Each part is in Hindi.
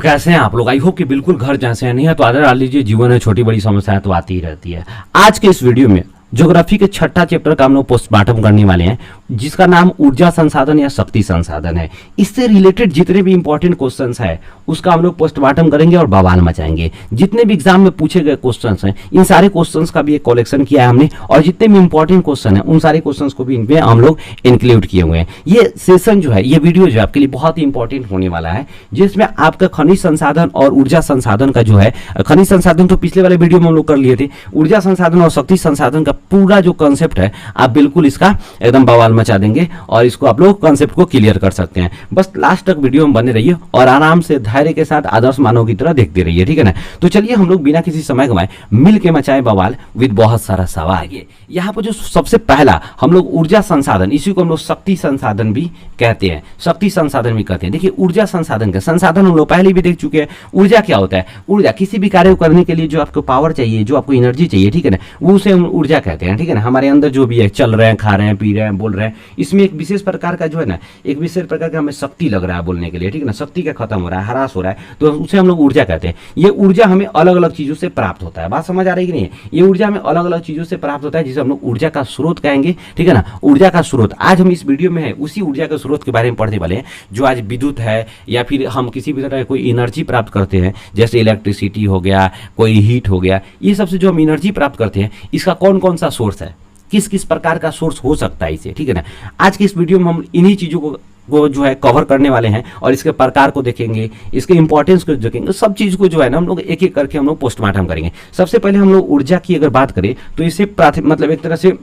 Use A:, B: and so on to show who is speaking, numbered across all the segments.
A: कैसे हैं आप लोग? आई होप कि बिल्कुल घर जैसे हैं। नहीं है तो आदर डाल लीजिए, जीवन में छोटी बड़ी समस्याएं तो आती ही रहती है। आज के इस वीडियो में ज्योग्राफी के छठा चैप्टर का हम लोग पोस्टमार्टम करने वाले हैं, जिसका नाम ऊर्जा संसाधन या शक्ति संसाधन है। इससे रिलेटेड जितने भी इंपॉर्टेंट क्वेश्चंस हैं उसका हम लोग पोस्टमार्टम करेंगे और बवाल मचाएंगे। जितने भी एग्जाम में पूछे गए क्वेश्चंस हैं इन सारे क्वेश्चंस का भी एक कलेक्शन किया है हमने, और जितने भी इंपॉर्टेंट क्वेश्चन हैं उन सारे क्वेश्चंस को भी इनमें हम लोग इंक्लूड किए हुए हैं। ये सेशन जो है, ये वीडियो जो है आपके लिए बहुत ही इंपॉर्टेंट होने वाला है, जिसमें आपका खनिज संसाधन और ऊर्जा संसाधन का जो है, खनिज संसाधन तो पिछले वाले वीडियो में हम लोग कर लिए थे, ऊर्जा संसाधन और शक्ति संसाधन का पूरा जो कंसेप्ट है आप बिल्कुल इसका एकदम बवाल मचा देंगे और इसको आप लोग कंसेप्ट को क्लियर कर सकते हैं। बस लास्ट तक वीडियो में बने रहिए और आराम से धैर्य के साथ आदर्श मानव की तरह देखते रहिए, ठीक है ना। तो चलिए हम लोग बिना किसी समय गवाए मिल के मचाए बवाल विद बहुत सारा सवाल। यहाँ पर जो सबसे पहला हम लोग ऊर्जा संसाधन, इसी को हम लोग शक्ति संसाधन भी कहते हैं, शक्ति संसाधन भी कहते हैं। देखिए ऊर्जा संसाधन का संसाधन हम लोग पहले भी देख चुके हैं। ऊर्जा क्या होता है? ऊर्जा किसी भी कार्य को करने के लिए जो आपको पावर चाहिए, जो आपको एनर्जी चाहिए, ठीक है ना, वो उसे हम ऊर्जा कहते हैं, ठीक है ना। हमारे अंदर जो भी है, चल रहे हैं, खा रहे हैं, पी रहे हैं, बोल रहे हैं, इसमें एक विशेष प्रकार का जो है ना, एक विशेष प्रकार का हमें शक्ति लग रहा है बोलने के लिए, ठीक है ना। शक्ति का खत्म हो रहा है, हरास हो रहा है, तो उसे हम लोग ऊर्जा कहते हैं। ये ऊर्जा हमें अलग अलग चीजों से प्राप्त होता है। बात समझ आ रही कि नहीं? ये ऊर्जा हमें अलग अलग चीजों से प्राप्त होता है, जिसे हम लोग ऊर्जा का स्रोत कहेंगे, ठीक है ना। ऊर्जा का स्रोत आज हम इस वीडियो में है उसी ऊर्जा के स्रोत के बारे में पढ़ने वाले हैं, जो आज विद्युत है या फिर हम किसी भी तरह कोई एनर्जी प्राप्त करते हैं, जैसे इलेक्ट्रिसिटी हो गया, कोई हीट हो गया, ये सबसे जो हम एनर्जी प्राप्त करते हैं, इसका कौन कौन सा सोर्स है, किस किस प्रकार का सोर्स हो सकता है इसे, ठीक है ना। आज की इस वीडियो में हम इन्हीं चीजों को जो है कवर करने वाले हैं और इसके प्रकार को देखेंगे, इसके इंपॉर्टेंस को देखेंगे, सब चीज को जो है ना हम लोग एक एक करके हम लोग पोस्टमार्टम करेंगे। सबसे पहले हम लोग ऊर्जा की अगर बात करें तो इसे मतलब एक तरह से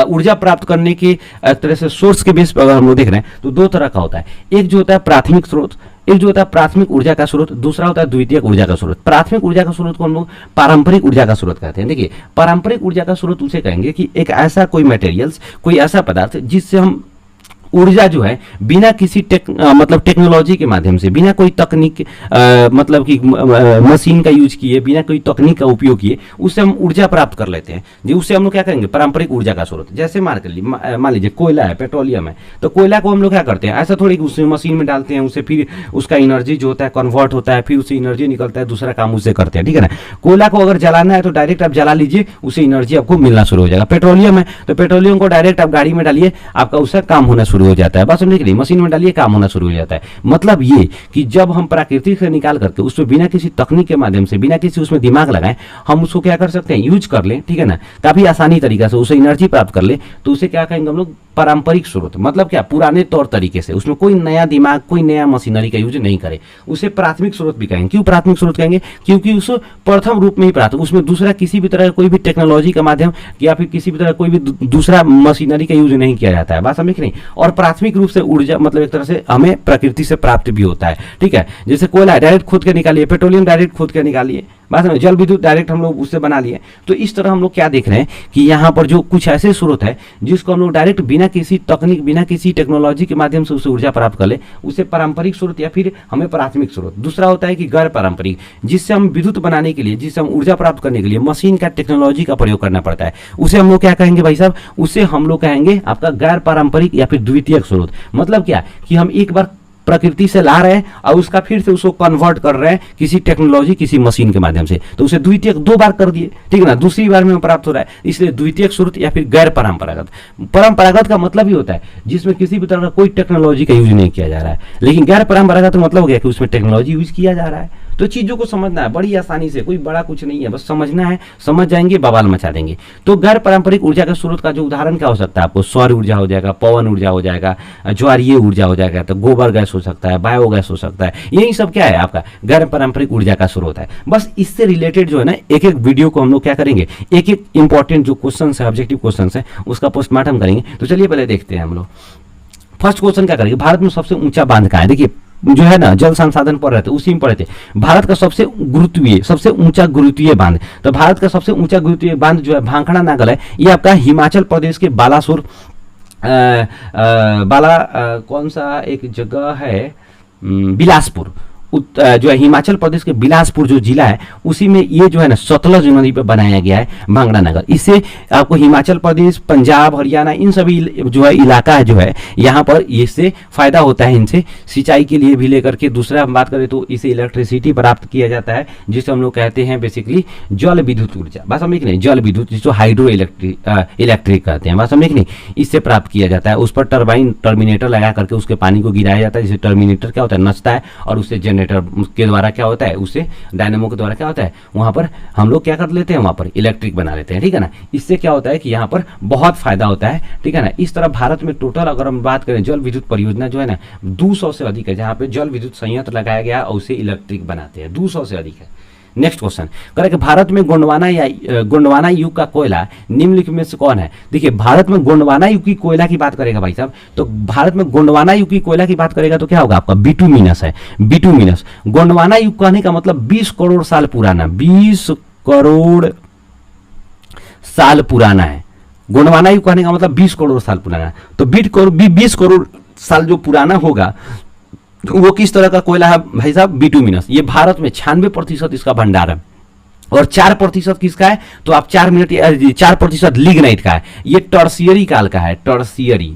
A: ऊर्जा प्राप्त करने के एक तरह से सोर्स के बेस पर अगर हम लोग देख रहे हैं तो दो तरह का होता है। एक जो होता है प्राथमिक स्रोत, एक जो होता है प्राथमिक ऊर्जा का स्रोत, दूसरा होता है द्वितीयक ऊर्जा का स्रोत। प्राथमिक ऊर्जा का स्रोत को हम लोग पारंपरिक ऊर्जा का स्रोत कहते हैं। देखिए पारंपरिक ऊर्जा का स्रोत उसे कहेंगे कि एक ऐसा कोई मटेरियल्स, कोई ऐसा पदार्थ जिससे हम ऊर्जा जो है बिना किसी मतलब टेक्नोलॉजी के माध्यम से, बिना कोई तकनीक मतलब कि मशीन का यूज किए, बिना कोई तकनीक का उपयोग किए, उससे हम ऊर्जा प्राप्त कर लेते हैं। जी उससे हम लोग क्या करेंगे? पारंपरिक ऊर्जा का स्रोत। जैसे मान लीजिए कोयला है, पेट्रोलियम है, तो कोयला को हम लोग क्या करते हैं? ऐसा थोड़ी उसे मशीन में डालते हैं, उसे फिर उसका एनर्जी जो होता है कन्वर्ट होता है, फिर उसे एनर्जी निकलता है, दूसरा काम उसे करते हैं, ठीक है ना। कोयला को अगर जलाना है तो डायरेक्ट आप जला लीजिए, उसे एनर्जी आपको मिलना शुरू हो जाएगा। पेट्रोलियम है तो पेट्रोलियम को डायरेक्ट आप गाड़ी में डालिए, आपका उसका काम होना शुरू हो जाता है। बस समझे कि नहीं? मशीन में डालिए, काम होना शुरू हो जाता है। मतलब ये कि जब हम प्राकृतिक से निकाल करके उसमें बिना किसी तकनीक के माध्यम से, बिना किसी उसमें दिमाग लगाए, हम उसको क्या कर सकते हैं? यूज कर लें, ठीक है ना, काफी आसानी तरीका से उसे एनर्जी प्राप्त कर ले, तो उसे क्या कहेंगे हम लोग? पारंपरिक स्रोत। मतलब क्या? पुराने तौर तरीके से, उसमें कोई नया दिमाग, कोई नया मशीनरी का यूज नहीं करे, उसे प्राथमिक स्रोत भी कहेंगे। क्यों प्राथमिक स्रोत कहेंगे? क्योंकि उस प्रथम रूप में ही प्राप्त, उसमें दूसरा किसी भी तरह कोई भी टेक्नोलॉजी का माध्यम या फिर किसी भी तरह कोई भी दूसरा मशीनरी का यूज नहीं किया जाता है। बात समझ नहीं? और प्राथमिक रूप से ऊर्जा मतलब एक तरह से हमें प्रकृति से प्राप्त भी होता है, ठीक है। जैसे कोयला डायरेक्ट खोद के निकालिए, पेट्रोलियम डायरेक्ट खोद के निकालिए, बात में जल विद्युत डायरेक्ट हम लोग उससे बना लिए। तो इस तरह हम लोग क्या देख रहे हैं कि यहाँ पर जो कुछ ऐसे स्रोत है जिसको हम लोग डायरेक्ट बिना किसी तकनीक, बिना किसी टेक्नोलॉजी के माध्यम से उसे ऊर्जा प्राप्त कर ले, उसे पारंपरिक स्रोत या फिर हमें प्राथमिक स्रोत। दूसरा होता है कि गैर पारंपरिक, जिससे हम विद्युत बनाने के लिए, जिससे हम ऊर्जा प्राप्त करने के लिए मशीन का, टेक्नोलॉजी का प्रयोग करना पड़ता है, उसे हम लोग क्या कहेंगे भाई साहब? उसे हम लोग कहेंगे आपका गैर पारंपरिक या फिर द्वितीयक स्रोत। मतलब क्या कि हम एक बार प्रकृति से ला रहे हैं और उसका फिर से उसको कन्वर्ट कर रहे हैं किसी टेक्नोलॉजी, किसी मशीन के माध्यम से, तो उसे द्वितीयक दो बार कर दिए, ठीक है ना, दूसरी बार में प्राप्त हो रहा है, इसलिए द्वितीयक स्रोत या फिर गैर परंपरागत। परंपरागत का मतलब ही होता है जिसमें किसी भी तरह का कोई टेक्नोलॉजी का यूज नहीं किया जा रहा है, लेकिन गैर परंपरागत का मतलब हो गया कि उसमें टेक्नोलॉजी यूज किया जा रहा है। तो चीजों को समझना है बड़ी आसानी से, कोई बड़ा कुछ नहीं है, बस समझना है, समझ जाएंगे बवाल मचा देंगे। तो गैर पारंपरिक ऊर्जा का स्रोत का जो उदाहरण क्या हो सकता है? आपको सौर ऊर्जा हो जाएगा, पवन ऊर्जा हो जाएगा, ज्वारीय ऊर्जा हो जाएगा, तो गोबर गैस हो सकता है, बायोगैस हो सकता है, यही सब क्या है? आपका गैर पारंपरिक ऊर्जा का स्रोत है। बस इससे रिलेटेड जो है ना एक एक वीडियो को हम लोग क्या करेंगे, एक एक इंपॉर्टेंट जो क्वेश्चन है, ऑब्जेक्टिव क्वेश्चन है, उसका पोस्टमार्टम करेंगे। तो चलिए पहले देखते हैं हम लोग। फर्स्ट क्वेश्चन क्या करेंगे? भारत में सबसे ऊंचा बांध कहाँ है? देखिए जो है ना जल संसाधन पढ़ रहे थे उसी में पढ़े थे। भारत का सबसे ऊंचा गुरुत्वीय बांध, तो भारत का सबसे ऊंचा गुरुत्वीय बांध जो है भांखड़ा नागल है, ये आपका हिमाचल प्रदेश के बालासोर कौन सा एक जगह है, बिलासपुर, जो है हिमाचल प्रदेश के बिलासपुर जो जिला है उसी में ये जो है ना सतलज नदी पे बनाया गया है भांगड़ा नगर। इससे आपको हिमाचल प्रदेश, पंजाब, हरियाणा इन सभी जो है इलाका है जो है यहाँ पर इससे फायदा होता है। इनसे सिंचाई के लिए भी लेकर के, दूसरा हम बात करें तो इसे इलेक्ट्रिसिटी प्राप्त किया जाता है जिसे हम लोग कहते हैं बेसिकली जल विद्युत ऊर्जा। बात समझ नहीं, जल विद्युत जिसको हाइड्रो इलेक्ट्रिक कहते हैं, बात समझ नहीं, इससे प्राप्त किया जाता है। उस पर टर्बाइन टर्मिनेटर लगा करके उसके पानी को गिराया जाता है, जिससे टर्मिनेटर क्या होता है नचता है और उससे जनरेटर के द्वारा क्या होता है, उससे डायनेमो के द्वारा क्या होता है वहां पर हम लोग क्या कर लेते हैं, वहां पर इलेक्ट्रिक बना लेते हैं, ठीक है ना। इससे क्या होता है कि यहाँ पर बहुत फायदा होता है, ठीक है ना। इस तरह भारत में टोटल अगर हम बात करें जल विद्युत परियोजना जो है ना 200 से अधिक है, जहाँ पे जल विद्युत संयंत्र लगाया गया और उसे इलेक्ट्रिक बनाते हैं, 200 से अधिक है। नेक्स्ट क्वेश्चन करें कि भारत में गोंडवाना युग का कोयला निम्नलिखित में से कौन है। देखिए भारत में गोंडवाना युग की कोयला की बात करेगा भाई साहब, तो भारत में गोंडवाना युग की कोयला की बात करेगा तो क्या होगा आपका बिटुमिनस है। बिटुमिनस गोंडवाना युग कहने का मतलब 20 करोड़ साल पुराना, 20 करोड़ साल पुराना है। गोंडवाना युग कहने का मतलब 20 करोड़ साल पुराना, तो 20 करोड़ साल जो पुराना होगा वो किस तरह का कोयला है भाई साहब, बिटुमिनस। ये भारत में 96% इसका भंडार है और 4% किसका है, तो आप 4% लिग्नाइट का है। ये टर्शियरी काल का है, टर्शियरी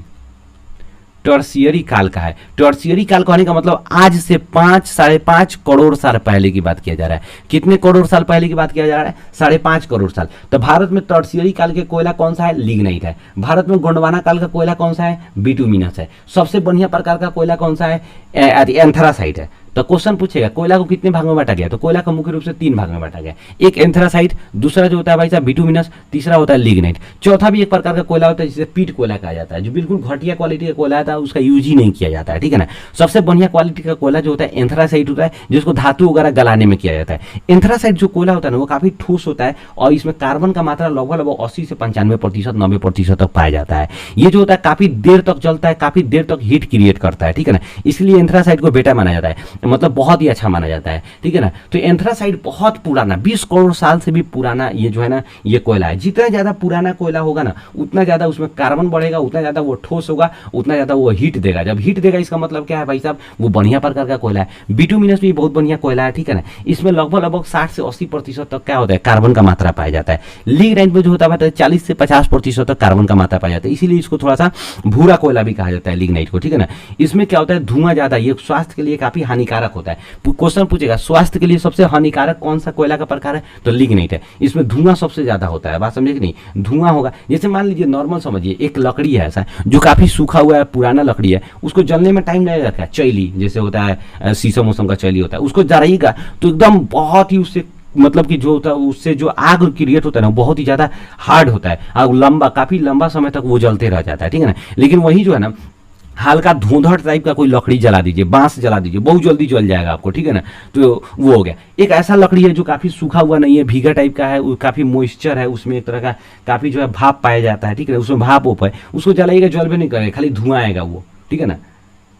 A: काल का है। टर्शियरी काल कहने का मतलब आज से 5-5.5 करोड़ साल पहले की बात किया जा रहा है। कितने करोड़ साल पहले की बात किया जा रहा है, 5.5 करोड़ साल। तो भारत में टर्शियरी काल के कोयला कौन सा है, लिग्नाइट है। भारत में गोंडवाना काल का कोयला कौन सा है, बिटुमिनस है। सबसे बढ़िया प्रकार का कोयला कौन सा है, एंथ्रासाइट है। तो क्वेश्चन पूछेगा कोयला को कितने भाग में बांटा गया, तो कोयला को मुख्य रूप से 3 भाग में बांटा गया, एक एंथ्रासाइट, दूसरा जो होता है भाई साहब बिटुमिनस, तीसरा होता है लिग्नाइट, चौथा भी एक प्रकार का कोयला होता है जिसे पीट कोयला कहा जाता है, जो बिल्कुल घटिया क्वालिटी का कोयला था, उसका यूज ही नहीं किया जाता है, ठीक है ना। सबसे बढ़िया क्वालिटी का कोयला जो होता है एंथ्रासाइट होता है, जिसको धातु वगैरह गलाने में किया जाता है। एंथ्रासाइट जो कोयला होता है ना वो काफी ठोस होता है और इसमें कार्बन का मात्रा लगभग 80 से 95%, 90% तक पाया जाता है। ये जो होता है काफी देर तक जलता है, काफी देर तक हीट क्रिएट करता है, ठीक है ना। इसलिए एंथ्रासाइट को बेटा माना जाता है, मतलब बहुत ही अच्छा माना जाता है, ठीक है ना। तो एंथ्रासाइट बहुत पुराना, 20 करोड़ साल से भी पुराना ये जो है ना ये कोयला है। जितना ज्यादा पुराना कोयला होगा ना उतना ज्यादा उसमें कार्बन बढ़ेगा, उतना ज्यादा वो ठोस होगा, उतना ज्यादा वो हीट देगा। जब हीट देगा इसका मतलब क्या है भाई साहब, वो बढ़िया प्रकार का कोयला है। बिटुमिनस भी बहुत बढ़िया कोयला है, ठीक है ना। इसमें लगभग 60 से 80% तक क्या होता है कार्बन का मात्रा पाया जाता है। लिग्नाइट में जो होता है 40 से 50% तक कार्बन का मात्रा पाया जाता है, इसीलिए इसको थोड़ा सा भूरा कोयला भी कहा जाता है लिग्नाइट को, ठीक है ना। इसमें क्या होता है धुआं ज्यादा, ये स्वास्थ्य के लिए काफी हानिकारक होता है। क्वेश्चन पूछेगा स्वास्थ्य के लिए सबसे हानिकारक कौन सा कोयला का प्रकार है, तो लिग्नाइट है। इसमें धुआं सबसे ज्यादा होता है, बात समझे कि नहीं, धुआं होगा। जैसे मान लीजिए नॉर्मल समझिए एक लकड़ी है ऐसा जो काफी सूखा हुआ है, पुराना लकड़ी है, उसको जलने में टाइम नहीं लगता है। चैली जैसे होता है शीशम मौसम का चैली होता है, उसको जलाइएगा तो एकदम बहुत ही उससे मतलब कि जो होता है उससे जो आग क्रिएट होता है ना बहुत ही ज्यादा हार्ड होता है और लंबा, काफी लंबा समय तक वो जलते रह जाता है, ठीक है ना। लेकिन वही जो है ना हल्का धुंधड़ टाइप का कोई लकड़ी जला दीजिए, बांस जला दीजिए, बहुत जल्दी जल जाएगा आपको, ठीक है ना। तो वो हो गया। एक ऐसा लकड़ी है जो काफी सूखा हुआ नहीं है, भीगा टाइप का है, काफी मॉइस्चर है, उसमें एक तरह का काफी जो है भाप पाया जाता है, ठीक है, उसमें भाप होप है, उसको जलाइएगा जल भी नहीं करेगा, खाली धुआं आएगा वो, ठीक है ना।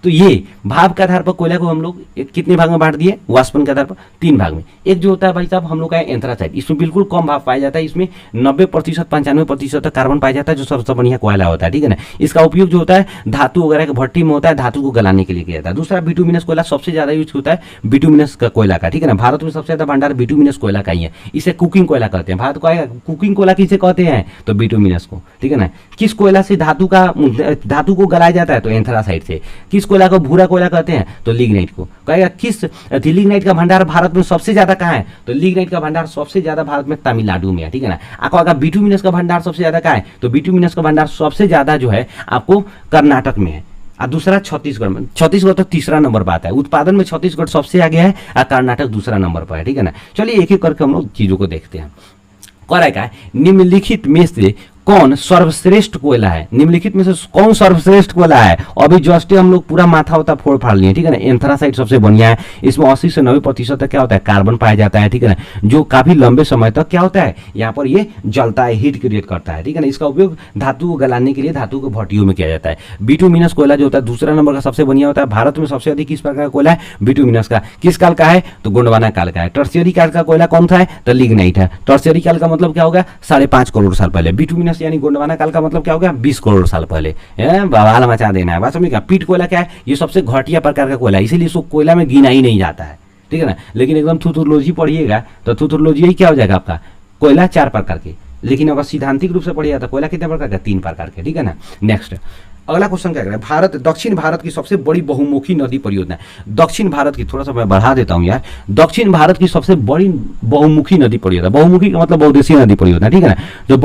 A: तो ये भाप के आधार पर कोयला को हम लोग कितने भाग में बांट दिए, वाष्पन के आधार पर 3 भाग में। एक जो होता है भाई साहब हम लोग का एंथ्रासाइट, इसमें बिल्कुल कम भाप पाया जाता है, इसमें 90% 95% तक कार्बन पाया जाता है, जो सबसे बढ़िया कोयला होता है, ठीक है ना। इसका उपयोग जो होता है धातु वगैरह के भट्टी में होता है, धातु को गलाने के लिए किया जाता है। दूसरा बिटुमिनस कोयला सबसे ज्यादा यूज होता है, बिटुमिनस का कोयला का, ठीक है ना। भारत में सबसे ज्यादा भंडार बिटुमिनस कोयला का ही है, इसे कुकिंग कोयला कहते हैं। भारत को कुकिंग कोयला किसे कहते हैं, तो बिटुमिनस को, ठीक है ना। किस कोयला से धातु को गलाया जाता है, तो एंथ्रासाइट से। किस कोयला को भूरा कोयला कहते हैं, तो लिग्नाइट को। कहेगा किस लिग्नाइट का भंडार भारत में सबसे ज्यादा कहाँ है, तो लिग्नाइट का भंडार सबसे ज्यादा भारत में तमिलनाडु में है, ठीक है ना। आपको अगर बिटुमिनस का भंडार सबसे ज्यादा कहाँ है, तो बिटुमिनस का भंडार सबसे ज्यादा जो है आपको कर्नाटक में है और दूसरा छत्तीसगढ़ में। छत्तीसगढ़ तो तीसरा नंबर पर आता है, उत्पादन में छत्तीसगढ़ सबसे आगे है और कर्नाटक दूसरा नंबर पर है, ठीक है ना। चलिए एक एक करके हम लोग चीजों को देखते हैं। कह निम्नलिखित में से कौन सर्वश्रेष्ठ कोयला है, निम्नलिखित में से कौन सर्वश्रेष्ठ कोयला है। अभी जस्ट हम लोग पूरा माथा होता फोड़ फाड़ लिए, ठीक है ना। एंथ्रासाइट सबसे बढ़िया है, इसमें 80 से 90% तक क्या होता है कार्बन पाया जाता है, ठीक है ना, जो काफी लंबे समय तक क्या होता है यहाँ पर ये जलता है, हीट क्रिएट करता है, ठीक है ना। इसका उपयोग धातु को गलाने के लिए धातु को भट्टियों में किया जाता है। बिटुमिनस कोयला जो होता है दूसरा नंबर का सबसे बढ़िया होता है। भारत में सबसे अधिक किस प्रकार का कोयला है, बिटुमिनस का। किस काल का है, तो गोंडवाना काल का है। टर्शियरी काल का कोयला कौन सा है, तो लिग्नाइट है। टर्शियरी काल का मतलब क्या होगा, 5.5 करोड़ साल पहले। बिटुमिनस यानी गोंडवाना काल का मतलब क्या हो गया, 20 करोड़ साल पहले। बवाल मचा देना है, बात समझिएगा। पीट कोयला क्या है, ये सबसे घटिया प्रकार का कोयला है, इसीलिए इसको कोयला में गिना ही नहीं जाता है, ठीक है ना। लेकिन एकदम थूथोलॉजी पढ़िएगा तो थूथोलॉजी ही क्या हो जाएगा आपका, कोयला 4 प्रकार के। लेकिन अगर सिद्धांतिक रूप से पढ़िएगा तो कोयला कितने प्रकार का, 3 प्रकार के, ठीक है ना। नेक्स्ट अगला क्वेश्चन क्या कह रहा है, दक्षिण भारत की सबसे बड़ी बहुमुखी नदी परियोजना। दक्षिण भारत की, थोड़ा सा मैं बढ़ा देता हूं यार, दक्षिण भारत की सबसे बड़ी बहुमुखी नदी परियोजना, बहुमुखी का मतलब बहुउद्देशीय नदी परियोजना, ठीक है ना। जो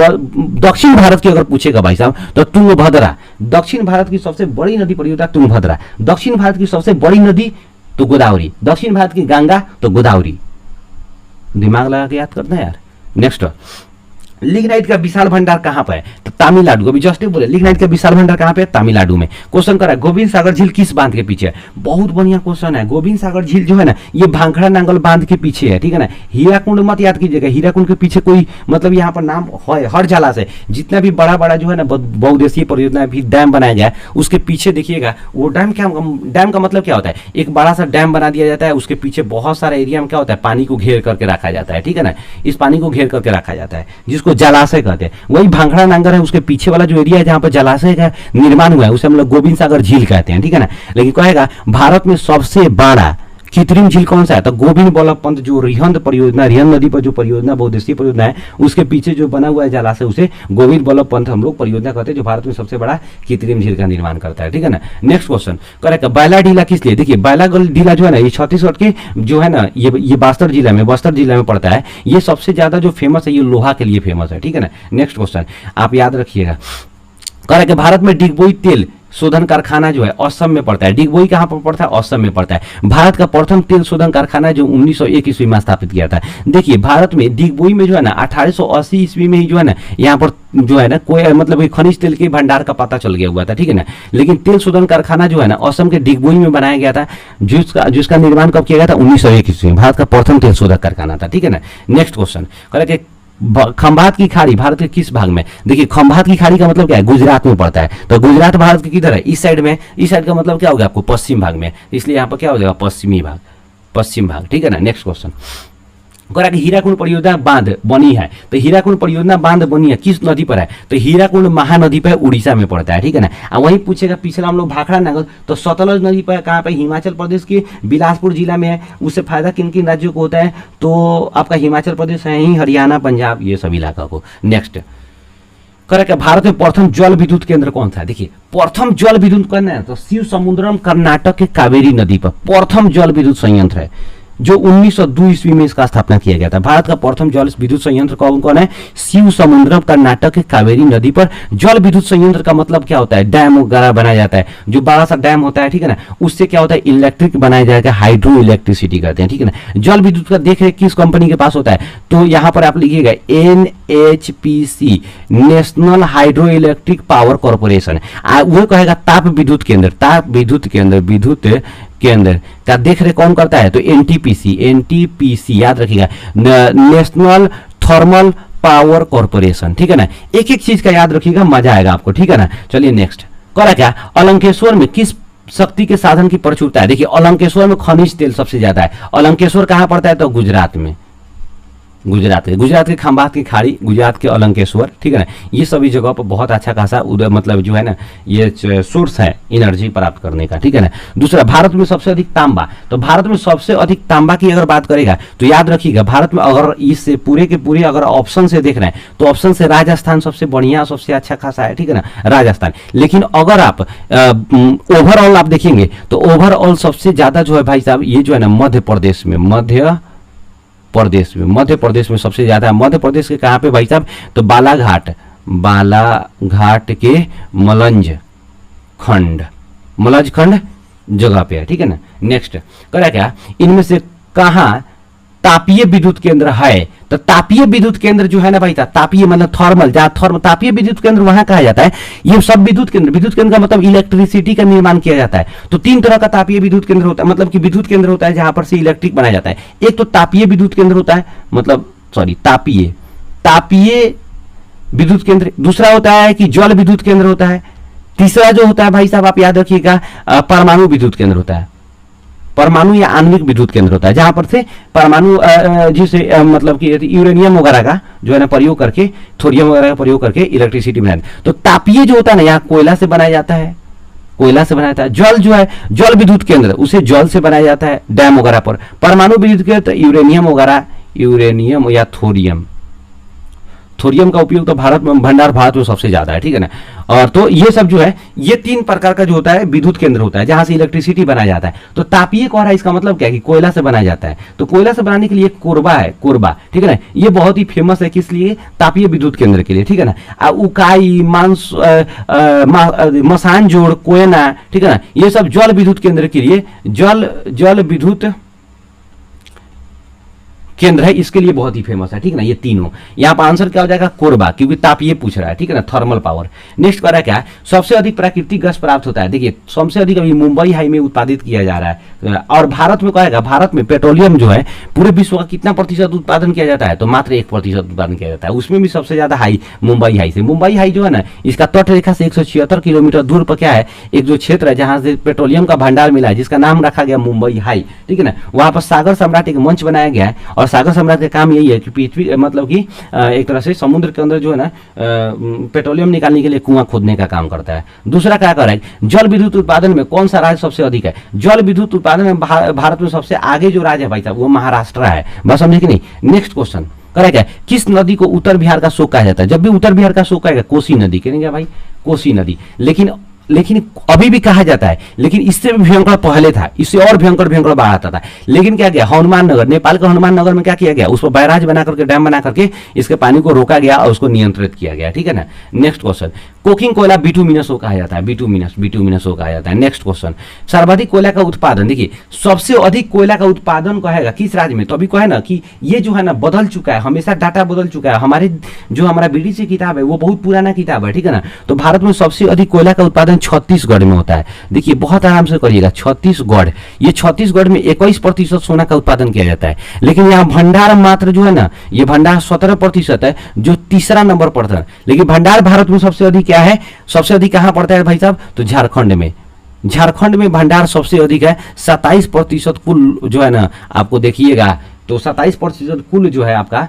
A: दक्षिण भारत की अगर पूछेगा भाई साहब तो तुंगभद्रा, दक्षिण भारत की सबसे बड़ी नदी परियोजना तुंगभद्रा। दक्षिण भारत की सबसे बड़ी नदी तो गोदावरी, दक्षिण भारत की गंगा तो गोदावरी। दिमाग लगा के याद करना है यार। नेक्स्ट, लिग्नाइट का विशाल भंडार कहां पर है, तो तमिलनाडु। अभी जस्ट बोले लिग्नाइट का विशाल भंडार कहां पे है, तमिलनाडु में। क्वेश्चन करा गोविंद सागर झील किस बांध के पीछे है, बहुत बढ़िया क्वेश्चन है। गोविंद सागर झील जो है ना ये भांखड़ा नांगल बांध के पीछे है, ठीक है ना। हीराकुंड मत याद कीजिएगा, हीराकुंड के पीछे कोई मतलब यहाँ पर नाम है हर जलाशय, जितना भी बड़ा बड़ा जो है ना बहुउद्देशीय परियोजना भी डैम बनाया जाए उसके पीछे देखिएगा वो डैम का मतलब क्या होता है, एक बड़ा सा डैम बना दिया जाता है, उसके पीछे बहुत सारा एरिया में क्या होता है, पानी को घेर करके रखा जाता है, ठीक है ना। इस पानी को घेर करके रखा जाता है जिसको जलाशय कहते हैं। वही भांखड़ा नांगर है, उसके पीछे वाला जो एरिया है जहां पर जलाशय का निर्माण हुआ है उसे हम लोग गोविंद सागर झील कहते हैं, ठीक है ना। लेकिन कहेगा भारत में सबसे बड़ा कृत्रिम झील कौन सा है, तो गोविंद बल्लभ पंत जो रिहंद परियोजना, रिहंद नदी पर जो परियोजना बहुउद्देशीय परियोजना है उसके पीछे जो बना हुआ है जलाशय उसे गोविंद बल्लभ पंत हम लोग परियोजना कहते हैं, जो भारत में सबसे बड़ा कृत्रिम झील का निर्माण करता है, ठीक है ना। नेक्स्ट क्वेश्चन करेक्ट, बैला ढीला किस लिए, देखिए बैला ढीला जो है ना ये छत्तीसगढ़ के जो है ना ये बस्तर जिला में पड़ता है। ये सबसे ज्यादा जो फेमस है ये लोहा के लिए फेमस है, ठीक है ना। नेक्स्ट क्वेश्चन आप याद रखिएगा, करेक्ट, भारत में डिगबोई तेल शोधन कारखाना जो है असम में पड़ता है। डिगबोई कहां पर पड़ता है, असम में पड़ता है। भारत का प्रथम तेल शोधन कारखाना जो 1901 ईस्वी में स्थापित किया था। देखिए भारत में डिगबोई में जो है ना 1880 ईस्वी में ही जो है ना यहाँ पर जो है ना कोई मतलब खनिज तेल के भंडार का पता चल गया हुआ था, ठीक है ना। लेकिन तेल शोधन कारखाना जो है ना असम के डिगबोई में बनाया गया था, जिसका निर्माण कब किया गया था, 1901 ईस्वी में। भारत का प्रथम तेल शोधक कारखाना था, ठीक है ना। नेक्स्ट क्वेश्चन करेक्ट, खंभात की खाड़ी भारत के किस भाग में, देखिए खंभात की खाड़ी का मतलब क्या है, गुजरात में पड़ता है। तो गुजरात भारत के किधर है, इस साइड में। इस साइड का मतलब क्या हो गया आपको, पश्चिम भाग में, इसलिए यहाँ पर क्या हो जाएगा, पश्चिम भाग, ठीक है ना। नेक्स्ट क्वेश्चन करा कि हीराकुंड परियोजना बांध बनी है, तो हीराकुंड परियोजना बांध बनी है किस नदी पर है, तो हीराकुंड महानदी पर उड़ीसा में पड़ता है, ठीक है ना। और वहीं पूछेगा पिछला हम लोग भाखड़ा नांगल, तो सतलज नदी पर कहाँ पे, हिमाचल प्रदेश के बिलासपुर जिला में है। उससे फायदा किन किन राज्यों को होता है, तो आपका हिमाचल प्रदेश है ही, हरियाणा, पंजाब, ये सब इलाका को। नेक्स्ट करेक्ट, भारत में प्रथम जल विद्युत केंद्र कौन सा है, देखिए प्रथम जल विद्युत केंद्र है तो शिव समुद्रम कर्नाटक के कावेरी नदी पर प्रथम जल विद्युत संयंत्र है, जो 1902 ईस्वी में इसका स्थापना किया गया था। भारत का प्रथम जल विद्युत संयंत्र कौन है, शिव समुद्रम कर्नाटक के कावेरी नदी पर। जल विद्युत संयंत्र का मतलब क्या होता है, डैम वगैरह बनाया जाता है, जो बड़ा सा डैम होता है, ठीक है ना, उससे क्या होता है, इलेक्ट्रिक बनाया जाएगा, हाइड्रो इलेक्ट्रिसिटी कहते हैं, ठीक है ना। जल विद्युत का देख रेख किस कंपनी के पास होता है, तो यहाँ पर आप लिखिएगा NHPC, national hydro electric power corporation. वो कहेगा ताप विद्युत केंद्र विद्युत केंद्र का देख रेख कौन करता है, तो NTPC याद रखिएगा, नेशनल थर्मल पावर कॉर्पोरेशन, ठीक है ना। एक एक चीज का याद रखिएगा, मजा आएगा आपको, ठीक है ना। चलिए नेक्स्ट करा क्या, अलंकेश्वर में किस शक्ति के साधन की प्रचुरता है, देखिए अलंकेश्वर में खनिज तेल सबसे ज्यादा है। अलंकेश्वर कहां पड़ता है, तो गुजरात में, गुजरात के खंभात की खाड़ी, गुजरात के अलंकेश्वर, ठीक है ना। ये सभी जगह पर बहुत अच्छा खासा मतलब जो है ना ये सोर्स है एनर्जी प्राप्त करने का, ठीक है ना। दूसरा, भारत में सबसे अधिक तांबा, तो भारत में सबसे अधिक तांबा की अगर बात करेगा तो याद रखिएगा भारत में अगर इस पूरे के पूरे अगर ऑप्शन से देख रहे हैं तो ऑप्शन से राजस्थान सबसे बढ़िया सबसे अच्छा खासा है, ठीक है ना, राजस्थान। लेकिन अगर आप ओवरऑल आप देखेंगे तो ओवरऑल सबसे ज्यादा जो है भाई साहब ये जो है ना मध्य प्रदेश में सबसे ज्यादा। मध्य प्रदेश के कहां पे भाई साहब, तो बालाघाट के मलंज खंड जगह पे है, ठीक है ना। नेक्स्ट करा क्या, इनमें से कहां तापीय विद्युत केंद्र है, तो तापीय विद्युत केंद्र जो है ना भाई साहब, तापीय मतलब थर्मल, जहां तापीय विद्युत केंद्र वहां कहा जाता है। ये सब विद्युत केंद्र का मतलब इलेक्ट्रिसिटी का निर्माण किया जाता है। तो 3 तरह का तापीय विद्युत केंद्र होता है, मतलब कि विद्युत केंद्र होता है जहां पर से इलेक्ट्रिक बनाया जाता है। एक तो तापीय विद्युत केंद्र होता है, तापीय विद्युत केंद्र। दूसरा होता है कि जल विद्युत केंद्र होता है। तीसरा जो होता है भाई साहब आप याद रखिएगा परमाणु विद्युत केंद्र होता है, परमाणु या आणविक विद्युत केंद्र होता है, जहां पर से परमाणु जिसे मतलब कि यूरेनियम वगैरह का जो है ना प्रयोग करके, थोरियम वगैरह का प्रयोग करके इलेक्ट्रिसिटी बनाते हैं। तो तापीय जो होता है ना यहाँ कोयला से बनाया जाता है, कोयला से बनाया जाता है। जल जो है, जल विद्युत केंद्र, उसे जल से बनाया जाता है डैम वगैरह पर। परमाणु विद्युत केंद्र यूरेनियम वगैरह, यूरेनियम या थोरियम, थोरियम का उपयोग तो भारत में, भंडार भारत में सबसे ज्यादा है, ठीक है ना। और तो ये सब जो है, ये 3 प्रकार का जो होता है विद्युत केंद्र होता है जहां से इलेक्ट्रिसिटी बनाया जाता है। तो तापीय कोहरा इसका मतलब क्या है कि कोयला से बनाया जाता है। तो कोयला से बनाने के लिए कोरबा है, कोरबा, ठीक है ना। ये बहुत ही फेमस है, किस लिए? तापीय विद्युत केंद्र के लिए, ठीक है ना। उकाई, मसान जोड़, कोयना, ठीक है ना, ये सब जल विद्युत केंद्र के लिए, जल विद्युत केंद्र है, इसके लिए बहुत ही फेमस है, ठीक है ना। ये तीनों, यहाँ पर आंसर क्या हो जाएगा? कोरबा, क्योंकि तापीय पूछ रहा है, ठीक है ना, थर्मल पावर। नेक्स्ट कह रहा है क्या? सबसे अधिक प्राकृतिक गैस प्राप्त होता है। देखिए सबसे अधिक अभी मुंबई हाई में उत्पादित किया जा रहा है। और भारत में कहेगा, भारत में पेट्रोलियम जो है पूरे विश्व का कितना प्रतिशत उत्पादन किया जाता है? तो मात्र 1% उत्पादन किया जाता है, उसमें भी सबसे ज्यादा हाई मुंबई हाई से। मुंबई हाई जो है ना, इसका तट रेखा से 176 किलोमीटर दूर पर क्या है, एक जो क्षेत्र है जहां से पेट्रोलियम का भंडार मिला है, जिसका नाम रखा गया मुंबई हाई, ठीक है ना। वहां पर सागर सम्राट एक मंच बनाया गया है, और सागर सम्राट का काम यही है कि पृथ्वी, मतलब कि एक तरह से समुद्र के अंदर जो है ना पेट्रोलियम निकालने के लिए कुआं खोदने का काम करता है। दूसरा क्या कर रहा है? जल विद्युत उत्पादन में कौन सा राज्य सबसे अधिक है? जल विद्युत उत्पादन में भारत में सबसे आगे जो राज्य है भाई साहब, वो महाराष्ट्र है। बस समझे कि नहीं? नेक्स्ट क्वेश्चन करेगा, किस नदी को उत्तर बिहार का शोक कहा जाता है? जब भी उत्तर बिहार का शोक आएगा, कोसी नदी कहेंगे भाई, कोसी नदी। लेकिन अभी भी कहा जाता है, लेकिन इससे भी भयंकर पहले था, इससे और भयंकर बाढ़ आता था। लेकिन क्या किया हनुमान नगर, नेपाल का हनुमान नगर में क्या किया गया? उस पर बैराज बना करके, डैम बना करके इसके पानी को रोका गया और उसको नियंत्रित किया गया, ठीक है ना। नेक्स्ट क्वेश्चन, कोकिंग कोयला बिटुमिनस कहा जाता है, बिटुमिनस कहा जाता है। नेक्स्ट क्वेश्चन, सर्वाधिक कोयला का उत्पादन, देखिए सबसे अधिक कोयला का उत्पादन कहेगा किस राज्य में? तो अभी कहे ना कि ये जो है ना बदल चुका है, हमेशा डाटा बदल चुका है। हमारा बीडीसी किताब है वो बहुत पुराना किताब है, ठीक है ना। तो भारत में सबसे अधिक कोयला का उत्पादन छत्तीसगढ़ में होता है। देखिए बहुत आराम से करिएगा, छत्तीसगढ़, ये छत्तीसगढ़ में 21% सोना का उत्पादन किया जाता है। लेकिन यहाँ भंडार मात्र जो है ना, ये भंडार 17% है, जो तीसरा नंबर पर था। लेकिन भंडार भारत में सबसे अधिक क्या है? सबसे अधिक कहां पड़ता है भाई साहब? तो झारखंड में। झारखंड में भंडार सबसे अधिक है, 27% कुल जो है ना, आपको देखिएगा तो 27% कुल जो है आपका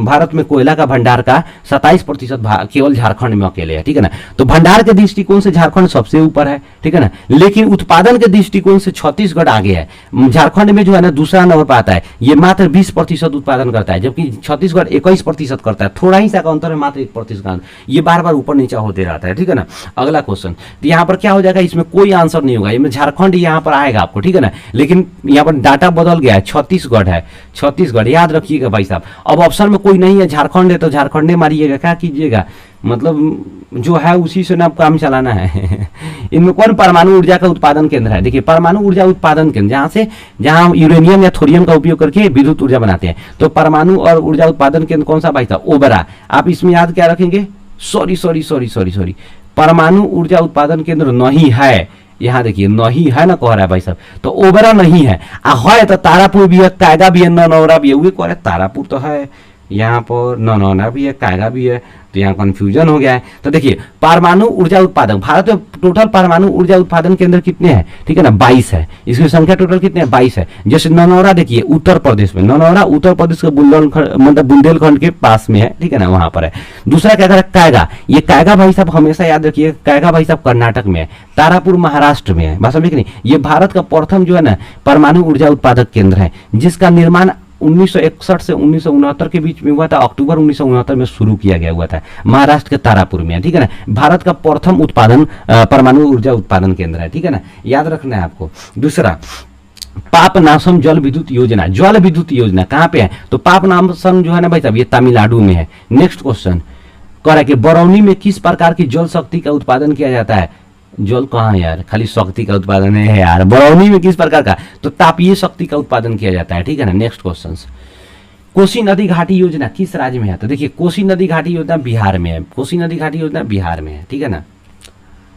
A: भारत में कोयला का भंडार का 27% केवल झारखंड में अकेले है, ठीक है ना। तो भंडार के दृष्टिकोण से झारखंड सबसे ऊपर है, ठीक है ना। लेकिन उत्पादन के दृष्टिकोण से छत्तीसगढ़ आगे है। झारखंड में जो है ना दूसरा नंबर पर आता है, ये मात्र 20% उत्पादन करता है, जबकि छत्तीसगढ़ 21% करता है। थोड़ा ही सा का अंतर है, मात्र 1% का। ये बार बार ऊपर नीचे होते रहता है, ठीक है ना। अगला क्वेश्चन, तो यहाँ पर क्या हो जाएगा? इसमें कोई आंसर नहीं होगा, इसमें झारखंड यहाँ पर आएगा आपको, ठीक है ना। लेकिन यहाँ पर डाटा बदल गया है, छत्तीसगढ़ है, छत्तीसगढ़ याद रखिएगा भाई साहब। अब ऑप्शन में कोई नहीं है, झारखंड है तो झारखंड मारिएगा, क्या कीजिएगा, मतलब जो है उसी से ना काम चलाना है। इनमें कौन परमाणु ऊर्जा का उत्पादन केंद्र है? देखिए परमाणु ऊर्जा उत्पादन केंद्र, जहां यूरेनियम या थोरियम का उपयोग करके विद्युत ऊर्जा बनाते हैं। तो परमाणु और ऊर्जा उत्पादन केंद्र कौन सा भाई साहब? ओबरा। आप इसमें याद क्या रखेंगे? सॉरी, परमाणु ऊर्जा उत्पादन केंद्र नहीं है। यहाँ देखिए नहीं है ना, कह रहा है भाई साहब, तो ओबरा नहीं है। है तो तारापुर भी है, कायगा भी है, नौनौरा भी है। वो कह रहे तारापुर तो है, यहाँ पर नौनौरा भी है, कायगा भी है, तो यहाँ कंफ्यूजन हो गया है। तो देखिए परमाणु ऊर्जा उत्पादन, भारत में टोटल परमाणु ऊर्जा उत्पादन केंद्र कितने हैं? ठीक है ना, 22 है। इसकी संख्या टोटल कितने हैं? 22 है। जैसे नौनौरा देखिए उत्तर प्रदेश में, नौनौरा उत्तर प्रदेश के बुंदेलखंड के पास में है, ठीक है ना, वहां पर है। दूसरा क्या है? कायगा। ये कायगा भाई साहब हमेशा याद रखिए, कायगा भाई साहब कर्नाटक में है, तारापुर महाराष्ट्र में है। बात समझे कि नहीं? ये भारत का प्रथम जो है ना परमाणु ऊर्जा उत्पादक केंद्र है, जिसका निर्माण 1961 से 1969 के बीच में हुआ था। अक्टूबर 1969 में शुरू किया गया हुआ था, महाराष्ट्र के तारापुर में, ठीक है ना। भारत का प्रथम उत्पादन परमाणु ऊर्जा उत्पादन केंद्र है, ठीक है ना, याद रखना है आपको। दूसरा, पापनासम जल विद्युत योजना, जल विद्युत योजना कहाँ पे है? तो पापनासम जो है ना भाई साहब, ये तमिलनाडु में है। नेक्स्ट क्वेश्चन कह रहा है कि बरौनी में किस प्रकार की जल शक्ति का उत्पादन किया जाता है? जल कहाँ है यार, खाली शक्ति का उत्पादन है यार। बरौनी में किस प्रकार का? तो तापीय शक्ति का उत्पादन किया जाता है, ठीक है ना। नेक्स्ट क्वेश्चन, कोसी नदी घाटी योजना किस राज्य में है? तो देखिए कोसी नदी घाटी योजना बिहार में है, कोसी नदी घाटी योजना बिहार में है, ठीक है ना।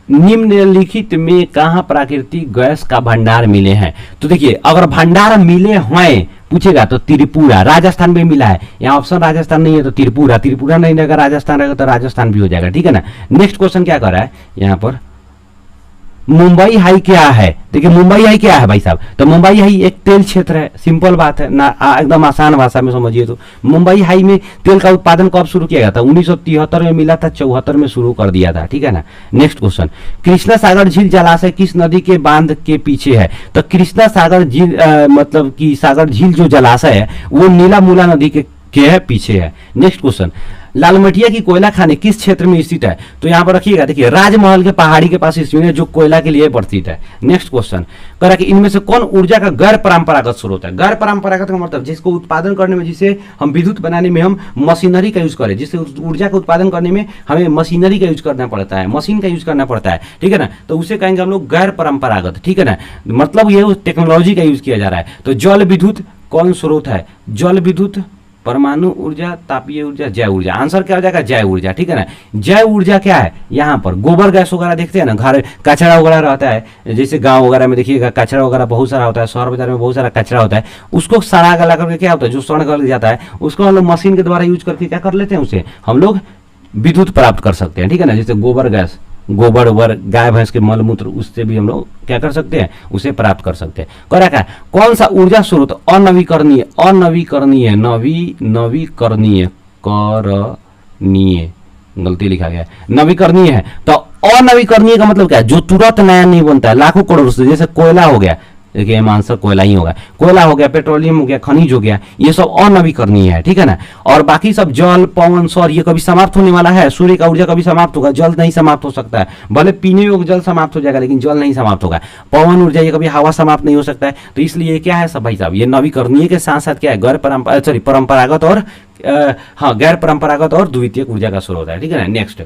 A: निम्नलिखित में कहाँ प्राकृतिक गैस का भंडार मिले हैं? तो देखिए अगर भंडार मिले हैं पूछेगा तो त्रिपुरा, राजस्थान में मिला है। यहाँ ऑप्शन राजस्थान नहीं है तो त्रिपुरा नहीं रहेगा, राजस्थान रहेगा तो राजस्थान भी हो जाएगा, ठीक है ना। नेक्स्ट क्वेश्चन क्या कर रहा है यहाँ पर? मुंबई हाई क्या है, देखिए मुंबई हाई क्या है भाई साहब, तो मुंबई हाई एक तेल क्षेत्र है, सिंपल बात है ना, एकदम आसान भाषा में समझिए तो मुंबई हाई में तेल का उत्पादन कब शुरू किया गया था, 1973 में मिला था, 74 में शुरू कर दिया था, ठीक है ना। नेक्स्ट क्वेश्चन, कृष्णा सागर झील जलाशय किस नदी के बांध के पीछे है, तो कृष्णा सागर झील मतलब कि सागर झील जो जलाशय है वो नीलामूला नदी के है पीछे है। नेक्स्ट क्वेश्चन, लालमटिया की कोयला खानी किस क्षेत्र में स्थित है, तो यहाँ पर रखिएगा, देखिए राजमहल के पहाड़ी के पास स्थित है जो कोयला के लिए प्रसिद्ध है। नेक्स्ट क्वेश्चन कह रहा है कि इनमें से कौन ऊर्जा का गैर परंपरागत स्रोत है, गैर परंपरागत का मतलब जिसको उत्पादन करने में, जिसे हम विद्युत बनाने में हम मशीनरी का यूज करें, जिससे ऊर्जा का उत्पादन करने में हमें मशीनरी का यूज करना पड़ता है, मशीन का यूज करना पड़ता है, ठीक है ना, तो उसे कहेंगे हम लोग गैर परंपरागत, ठीक है ना, मतलब ये टेक्नोलॉजी का यूज किया जा रहा है। तो जल विद्युत कौन स्रोत है, जल विद्युत, परमाणु ऊर्जा, तापीय ऊर्जा, जैव ऊर्जा, आंसर क्या हो जाएगा, जैव ऊर्जा, ठीक है ना। जैव ऊर्जा क्या है, यहाँ पर गोबर गैस वगैरह देखते हैं ना, घर कचरा वगैरह रहता है, जैसे गांव वगैरह में देखिएगा कचरा वगैरह बहुत सारा होता है, शहर बाजार में बहुत सारा कचरा होता है, उसको सड़ा गला करके क्या होता है, जो सड़ गल जाता है उसको हम लोग मशीन के द्वारा यूज करके क्या कर लेते हैं, उसे हम लोग विद्युत प्राप्त कर सकते हैं, ठीक है ना। जैसे गोबर गैस, गोबर ओबर गाय भैंस के मल मूत्र, उससे भी हम लोग क्या कर सकते हैं, उसे प्राप्त कर सकते हैं। कह रहा है कौन सा ऊर्जा स्रोत अनवीकरणीय, अनवीकरणीय, नवीकरणीय, करणीय, गलती लिखा गया है, नवीकरणीय है। तो अनवीकरणीय का मतलब क्या है, जो तुरंत नया नहीं बनता है, लाखों करोड़ से, जैसे कोयला हो गया, देखिए आंसर कोयला ही होगा, कोयला हो गया, पेट्रोलियम हो गया, खनिज हो गया, ये सब अनवीकरणीय है, ठीक है ना। और बाकी सब जल, पवन, सौर, ये कभी समाप्त होने वाला है, सूर्य का ऊर्जा कभी समाप्त होगा, जल नहीं समाप्त हो सकता है, भले पीने योग्य जल समाप्त हो जाएगा लेकिन जल नहीं समाप्त होगा, पवन ऊर्जा ये कभी हवा समाप्त नहीं हो सकता है, तो इसलिए ये क्या है सब भाई साहब, ये नवीकरणीय के साथ साथ क्या है, गैर परंपरागत और हाँ गैर परंपरागत और द्वितीय ऊर्जा का स्रोत है, ठीक है ना। नेक्स्ट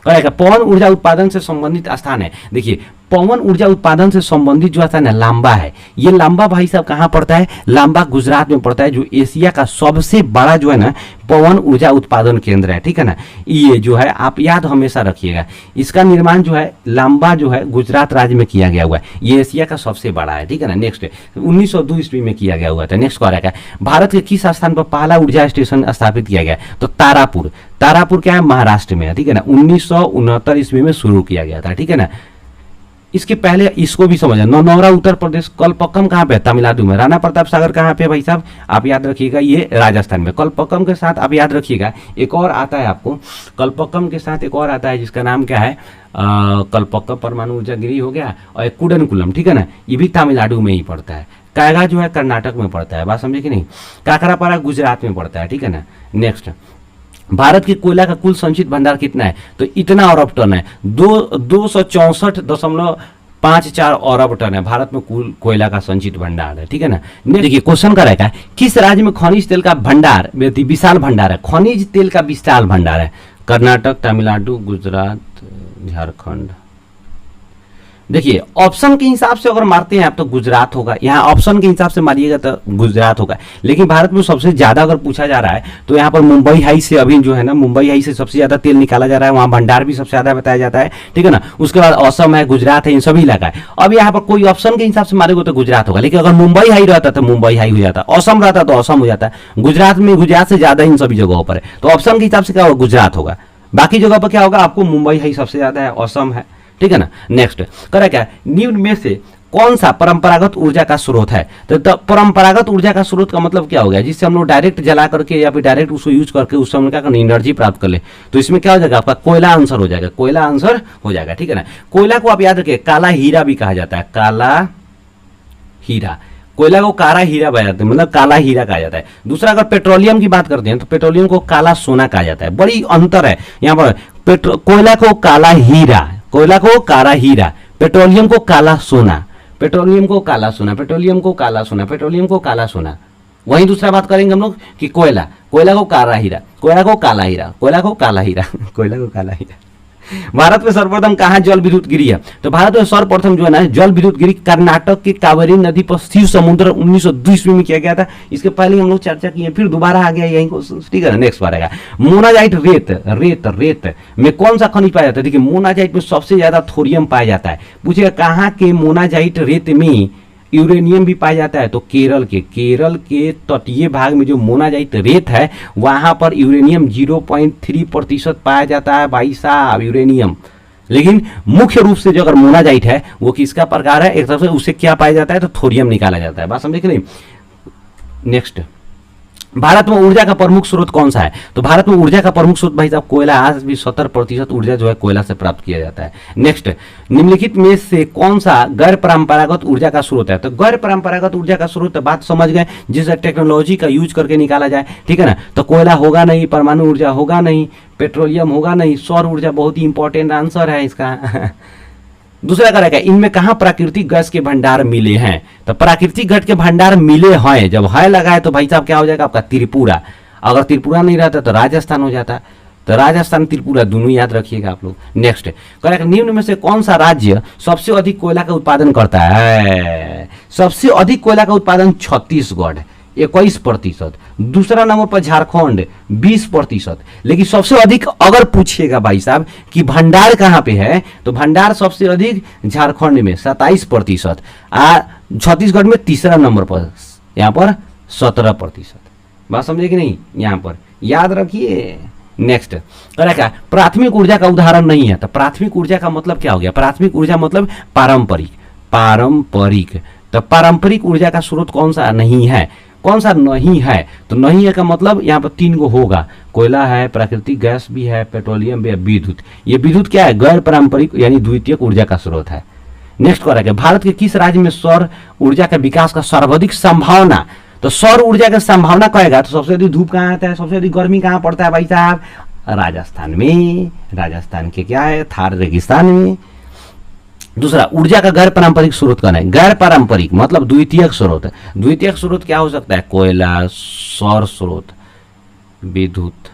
A: पवन ऊर्जा उत्पादन से संबंधित स्थान है, देखिए पवन ऊर्जा उत्पादन से संबंधित जो स्थान है लांबा है, ये लांबा भाई साहब कहाँ पड़ता है, लांबा गुजरात में पड़ता है, जो एशिया का सबसे बड़ा जो है ना पवन ऊर्जा उत्पादन केंद्र है, ठीक है ना। ये जो है आप याद हमेशा रखिएगा, इसका निर्माण जो है लांबा जो है गुजरात राज्य में किया गया हुआ है, ये एशिया का सबसे बड़ा है, ठीक है ना। नेक्स्ट 1902 ईस्वी में किया गया हुआ था। नेक्स्ट कह रहा है भारत के किस स्थान पर पहला ऊर्जा स्टेशन स्थापित किया गया, तो तारापुर, तारापुर क्या है, महाराष्ट्र में है, ठीक है ना, 1969 ईस्वी में शुरू किया गया था, ठीक है ना। इसके पहले इसको भी समझना, नौनौरा उत्तर प्रदेश, कलपक्कम कहाँ पे है, तमिलनाडु में, राणा प्रताप सागर कहाँ पे भाई साहब, आप याद रखिएगा ये राजस्थान में। कलपक्कम के साथ आप याद रखिएगा एक और आता है आपको, कलपक्कम के साथ एक और आता है जिसका नाम क्या है, कलपक्कम परमाणु ऊर्जा गिरी हो गया, और एक कुडनकुलम, ठीक है ना, ये भी तमिलनाडु में ही पड़ता है। कायगा जो है कर्नाटक में पड़ता है, बात समझे कि नहीं, काकरापारा गुजरात में पड़ता है, ठीक है ना। नेक्स्ट भारत की कोयला का कुल संचित भंडार कितना है, तो इतना अरब टन है, 264.54 अरब टन है भारत में कुल कोयला का संचित भंडार है, ठीक है ना। देखिए क्वेश्चन का रहेगा किस राज्य में खनिज तेल का भंडार विशाल भंडार है, खनिज तेल का विशाल भंडार है, कर्नाटक, तमिलनाडु, गुजरात, झारखंड। देखिए ऑप्शन के हिसाब से अगर मारते हैं आप तो गुजरात होगा, यहाँ ऑप्शन के हिसाब से मारिएगा तो गुजरात होगा, लेकिन भारत में सबसे ज्यादा अगर पूछा जा रहा है तो यहाँ पर मुंबई हाई से अभी जो है ना, मुंबई हाई से सबसे ज्यादा तेल निकाला जा रहा है, वहाँ भंडार भी सबसे ज्यादा बताया जाता है, ठीक है ना। उसके बाद असम है, गुजरात है, इन सभी इलाका है। अब यहाँ पर कोई ऑप्शन के हिसाब से मारेगा तो गुजरात होगा, लेकिन अगर मुंबई हाई रहता तो मुंबई हाई हो जाता, असम रहता तो असम हो जाता, गुजरात में गुजरात से ज्यादा इन सभी जगहों पर है, तो ऑप्शन के हिसाब से क्या होगा, गुजरात होगा। बाकी जगह पर क्या होगा, आपको मुंबई हाई सबसे ज्यादा है, असम है, ठीक है ना। नेक्स्ट करा क्या, निम्न में से कौन सा परंपरागत ऊर्जा का स्रोत है, तो परंपरागत ऊर्जा का स्रोत का मतलब क्या हो गया, जिससे हम लोग डायरेक्ट जला करके या फिर डायरेक्ट उसको यूज करके उससे हम क्या करना, एनर्जी प्राप्त कर ले, तो इसमें क्या हो जाएगा, आपका कोयला आंसर हो जाएगा, कोयला आंसर हो जाएगा, ठीक है ना। कोयला को आप याद रखिए काला हीरा भी कहा जाता है, काला हीरा, कोयला को काला हीरा कहा जाता है, मतलब काला हीरा कहा जाता है। दूसरा अगर पेट्रोलियम की बात करते हैं तो पेट्रोलियम को काला सोना कहा जाता है, बड़ी अंतर है यहाँ पर, कोयला को काला हीरा, कोयला को काला हीरा, पेट्रोलियम को काला सोना, पेट्रोलियम को काला सोना, पेट्रोलियम को काला सोना, पेट्रोलियम को काला सोना। वहीं दूसरा बात करेंगे हम लोग कि कोयला, कोयला को काला हीरा, कोयला को काला हीरा, कोयला को काला हीरा, कोयला को काला हीरा। भारत में सर्वप्रथम कहाँ जल विद्युत गिरी है, तो भारत में सर्वप्रथम जो है ना जल विद्युत गिरी कर्नाटक की कावेरी नदी पर शिव समुद्र 1902 ईस्वी में किया गया था। इसके पहले हम लोग चर्चा किए, फिर दोबारा आ गया यही क्वेश्चन, ठीक है। नेक्स्ट बार आएगा मोनाजाइट, रेत में कौन सा खनिज पाया जाता है, देखिए मोनाजाइट में सबसे ज्यादा थोरियम पाया जाता है। पूछेगा कहाँ के मोनाजाइट रेत में यूरेनियम भी पाया जाता है, तो केरल के तटीय भाग में जो मोनाजाइट रेत है वहां पर यूरेनियम 0.3% पाया जाता है भाई साहब, यूरेनियम लेकिन मुख्य रूप से जो अगर मोनाजाइट है वो किसका प्रकार है, एक तरफ से उससे क्या पाया जाता है, तो थोरियम निकाला जाता है। बात समझे कि नहीं। नेक्स्ट, भारत में ऊर्जा का प्रमुख स्रोत कौन सा है, तो भारत में ऊर्जा का प्रमुख स्रोत भाई साहब कोयला। आज भी 70% ऊर्जा जो है कोयला से प्राप्त किया जाता है। नेक्स्ट, निम्नलिखित में से कौन सा गैर परंपरागत ऊर्जा का स्रोत है, तो गैर परंपरागत ऊर्जा का स्रोत, बात समझ गए, जिसे टेक्नोलॉजी का यूज करके निकाला जाए, ठीक है ना। तो कोयला होगा नहीं, परमाणु ऊर्जा होगा नहीं, पेट्रोलियम होगा नहीं, सौर ऊर्जा बहुत ही इंपॉर्टेंट आंसर है इसका। दूसरा क्या रहेगा, इनमें कहाँ प्राकृतिक गैस के भंडार मिले हैं, तो प्राकृतिक गैस के भंडार मिले हैं, जब है लगाए तो भाई साहब क्या हो जाएगा आपका त्रिपुरा। अगर त्रिपुरा नहीं रहता तो राजस्थान हो जाता, तो राजस्थान त्रिपुरा दोनों याद रखिएगा आप लोग। नेक्स्ट, करेक्ट, निम्न में से कौन सा राज्य सबसे अधिक कोयला का उत्पादन करता है, सबसे अधिक कोयला का उत्पादन छत्तीसगढ़ 21%, दूसरा नंबर पर झारखंड 20%। लेकिन सबसे अधिक अगर पूछिएगा भाई साहब कि भंडार कहाँ पे है, तो भंडार सबसे अधिक झारखंड में 27%, छत्तीसगढ़ में तीसरा नंबर पर, यहाँ पर 17%। बात समझे कि नहीं, यहाँ पर याद रखिए। नेक्स्ट, क्या प्राथमिक ऊर्जा का उदाहरण नहीं है, तो प्राथमिक ऊर्जा का मतलब क्या हो गया, प्राथमिक ऊर्जा मतलब पारंपरिक, पारंपरिक, तो पारंपरिक ऊर्जा का स्रोत कौन सा नहीं है, कौन सा नहीं है, तो नहीं है का मतलब यहाँ पर 3 गो होगा, कोयला है, प्राकृतिक गैस भी है, पेट्रोलियम भी है, विद्युत। ये विद्युत क्या है, गैर पारंपरिक यानी द्वितीयक ऊर्जा का स्रोत है। नेक्स्ट क्या है, भारत के किस राज्य में सौर ऊर्जा के विकास का सर्वाधिक संभावना, तो सौर ऊर्जा की संभावना कहेगा तो सबसे अधिक धूप कहाँ आता है, सबसे अधिक गर्मी कहाँ पड़ता है भाई साहब, राजस्थान में। राजस्थान के क्या है, थार रेगिस्तान में। दूसरा, ऊर्जा का गैर पारंपरिक स्रोत कौन है, गैर पारंपरिक मतलब द्वितीयक स्रोत। द्वितीयक स्रोत क्या हो सकता है, कोयला, सौर स्रोत, विद्युत।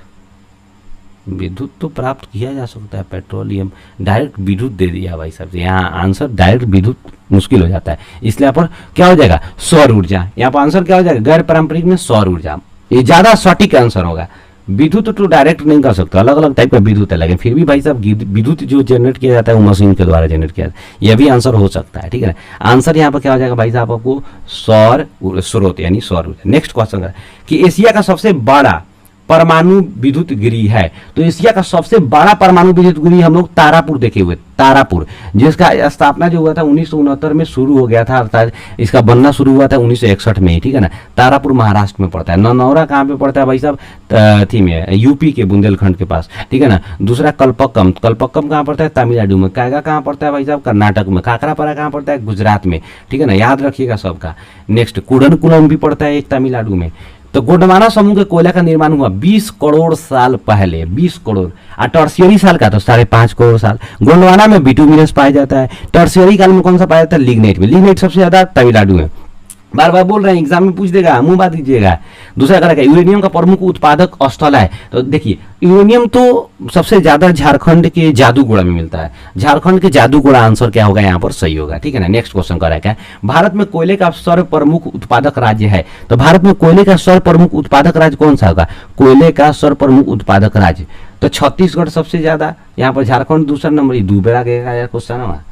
A: विद्युत तो प्राप्त किया जा सकता है, पेट्रोलियम, डायरेक्ट विद्युत दे दिया भाई साहब, यहाँ आंसर डायरेक्ट विद्युत मुश्किल हो जाता है, इसलिए यहाँ पर क्या हो जाएगा, सौर ऊर्जा। यहाँ पर आंसर क्या हो जाएगा, गैर पारंपरिक में सौर ऊर्जा, ये ज्यादा सटीक आंसर होगा। विद्युत तो डायरेक्ट नहीं कर सकते, अलग अलग टाइप का विद्युत है, लेकिन फिर भी भाई साहब विद्युत जो जनरेट किया जाता है वो मशीन के द्वारा जनरेट किया जाता है, यह भी आंसर हो सकता है, ठीक है ना। आंसर यहाँ पर क्या हो जाएगा भाई साहब आपको सौर स्रोत यानी सौर ऊर्जा। नेक्स्ट क्वेश्चन है कि एशिया का सबसे बड़ा परमाणु विद्युत गृह है, तो एशिया का सबसे बड़ा परमाणु विद्युत गृह हम लोग तारापुर देखे हुए, तारापुर, जिसका स्थापना जो हुआ था 1969 में शुरू हो गया था, अर्थात इसका बनना शुरू हुआ था 1961 में, ठीक है ना। तारापुर महाराष्ट्र में पड़ता है। नौनौरा कहाँ पे पड़ता है भाई साहब, थी में यूपी के बुंदेलखंड के पास, ठीक है ना। दूसरा कलपक्कम, कलपक्कम कहाँ पड़ता है, तमिलनाडु में। कायगा कहाँ पड़ता है भाई साहब, कर्नाटक में। काकरापारा कहाँ पड़ता है, गुजरात में, ठीक है ना, याद रखिएगा सबका। नेक्स्ट, कुडनकुलम भी पड़ता है एक तमिलनाडु में। तो गोंडवाना समूह के कोयला का निर्माण हुआ 20 करोड़ साल पहले, 20 करोड़, और टर्शियरी साल का तो 5.5 करोड़ साल। गोंडवाना में बिटुमिनस पाया जाता है। टर्शियरी काल में कौन सा पाया जाता है, लिग्नाइट में। लिग्नाइट सबसे ज्यादा तमिलनाडु में। बार बार बोल रहे हैं, एग्जाम में पूछ देगा, मुंह बात दीजिएगा। दूसरा क्या, यूरेनियम का प्रमुख उत्पादक स्थल है, तो देखिए यूरेनियम तो सबसे ज्यादा झारखंड के जादूगोड़ा में मिलता है। झारखंड के जादूगोड़ा आंसर क्या होगा यहाँ पर सही होगा, ठीक है ना। नेक्स्ट क्वेश्चन कर रहा है, भारत में कोयले का सर्व प्रमुख उत्पादक राज्य है, तो भारत में कोयले का सर्व प्रमुख उत्पादक राज्य कौन सा होगा, कोयले का सर्व प्रमुख उत्पादक राज्य, तो छत्तीसगढ़ सबसे ज्यादा, यहाँ पर झारखंड दूसरा नंबर। ये दूबेरा गया क्वेश्चन है।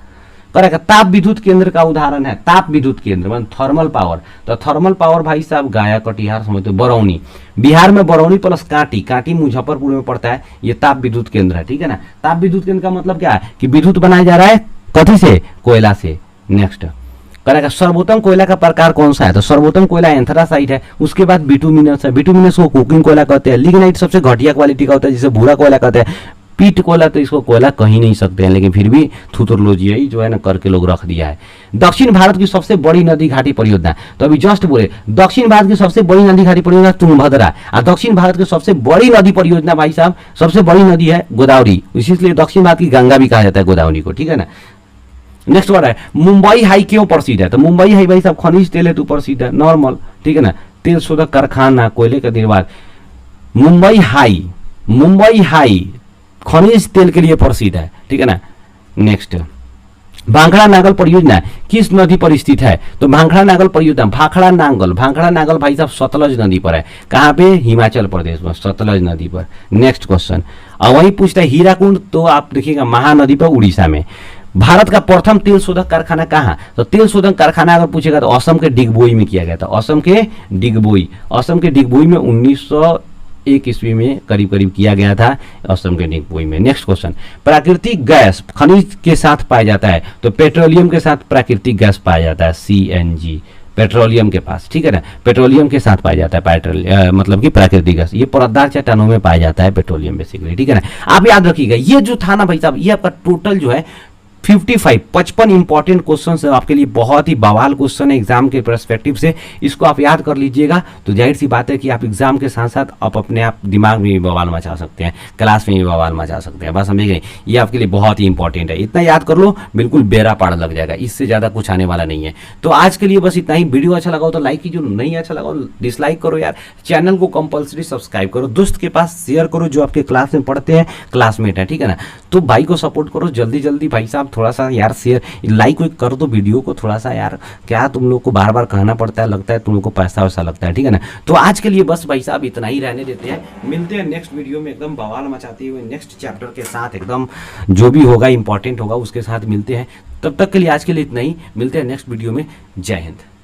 A: करेक्ट, ताप विद्युत केंद्र का उदाहरण है, ताप विद्युत केंद्र मतलब थर्मल पावर, तो थर्मल पावर भाई साहब गया, कटिहार, समझते, बरौनी, बिहार में बरौनी प्लस कांटी, कांटी मुजफ्फरपुर में पड़ता है, ये ताप विद्युत केंद्र है, ठीक है ना। ताप विद्युत केंद्र का मतलब क्या है कि विद्युत बनाया जा रहा है कथी से, कोयला से। नेक्स्ट करेगा, सर्वोत्तम कोयला का प्रकार कौन सा है, तो सर्वोत्तम कोयला एंथ्रासाइट है। उसके बाद बिटुमिनस है, बिटुमिनस को कुकिंग कोयला कहते हैं। लिग्नाइट सबसे घटिया क्वालिटी का होता है, जिसे भूरा कोयला कहते हैं। पीट कोयला तो इसको कोयला कहीं नहीं सकते हैं, लेकिन फिर भी थूथोलॉजी है जो है ना करके लोग रख दिया है। दक्षिण भारत की सबसे बड़ी नदी घाटी परियोजना, तो अभी जस्ट बोले दक्षिण भारत की सबसे बड़ी नदी घाटी परियोजना तुंगभद्रा, और दक्षिण भारत की सबसे बड़ी नदी परियोजना भाई साहब, सबसे बड़ी नदी है गोदावरी, इसलिए दक्षिण भारत की गंगा भी कहा जाता है गोदावरी को, ठीक है ना। नेक्स्ट वर्ड है, मुंबई हाई क्यों प्रसिद्ध है, तो मुंबई हाई भाई साहब खनिज तेल हेतु प्रसिद्ध है, नॉर्मल, ठीक है ना। तेल शोधक कारखाना, कोयले का निर्माण, मुंबई हाई खनिज तेल के लिए प्रसिद्ध है, ठीक है ना। नेक्स्ट, भांखड़ा नागल परियोजना किस नदी पर स्थित है, तो भांखड़ा नागल परियोजना, भाखड़ा नागल भाई साहब सतलज नदी पर है। कहाँ पे, हिमाचल प्रदेश में, सतलज नदी पर। नेक्स्ट क्वेश्चन, और वही पूछता है हीराकुंड, तो आप देखिएगा महानदी पर, उड़ीसा में। भारत का प्रथम तेल शोधक कारखाना कहाँ, तो तेल शोधक कारखाना अगर पूछेगा तो असम के डिगबोई में किया गया था। असम के डिगबोई में 19 1 ईस्वी में करीब करीब किया गया था असम के निगपोई में। नेक्स्ट क्वेश्चन, प्राकृतिक गैस खनिज के साथ पाया जाता है, तो पेट्रोलियम के साथ प्राकृतिक गैस पाया जाता है, CNG पेट्रोलियम के पास, ठीक है ना, पेट्रोलियम के साथ पाया जाता है मतलब कि प्राकृतिक गैस, ये परतदार चट्टानों में पाया जाता है पेट्रोलियम बेसिकली, ठीक है ना। आप याद रखिएगा ये जो था ना भाई साहब, ये आपका टोटल जो है 55 इंपॉर्टेंट क्वेश्चन है आपके लिए, बहुत ही बवाल क्वेश्चन है एग्जाम के पर्सपेक्टिव से, इसको आप याद कर लीजिएगा। तो जाहिर सी बात है कि आप एग्जाम के साथ साथ आप अपने आप दिमाग में भी बवाल मचा सकते हैं, क्लास में भी बवाल मचा सकते हैं, बस समझ गए, ये आपके लिए बहुत ही इंपॉर्टेंट है, इतना याद कर लो बिल्कुल बेरा पार लग जाएगा, इससे ज़्यादा कुछ आने वाला नहीं है। तो आज के लिए बस इतना ही। वीडियो अच्छा लगा हो तो लाइक कीजिए, नहीं अच्छा लगा हो डिसलाइक करो यार, चैनल को कंपलसरी सब्सक्राइब करो, दोस्त के पास शेयर करो जो आपके क्लास में पढ़ते हैं, क्लासमेट है, ठीक है ना। तो भाई को सपोर्ट करो जल्दी जल्दी भाई साहब, थोड़ा सा यार शेयर लाइक कर दो वीडियो को थोड़ा सा यार, क्या तुम लोग को बार बार कहना पड़ता है, लगता है तुम लोग को पैसा वैसा लगता है, ठीक है ना। तो आज के लिए बस भाई साहब इतना ही रहने देते हैं, मिलते हैं नेक्स्ट वीडियो में एकदम बवाल मचाते हुए नेक्स्ट चैप्टर के साथ, एकदम जो भी होगा इंपॉर्टेंट होगा उसके साथ मिलते हैं। तब तक के लिए आज के लिए इतना ही, मिलते हैं नेक्स्ट वीडियो में। जय हिंद।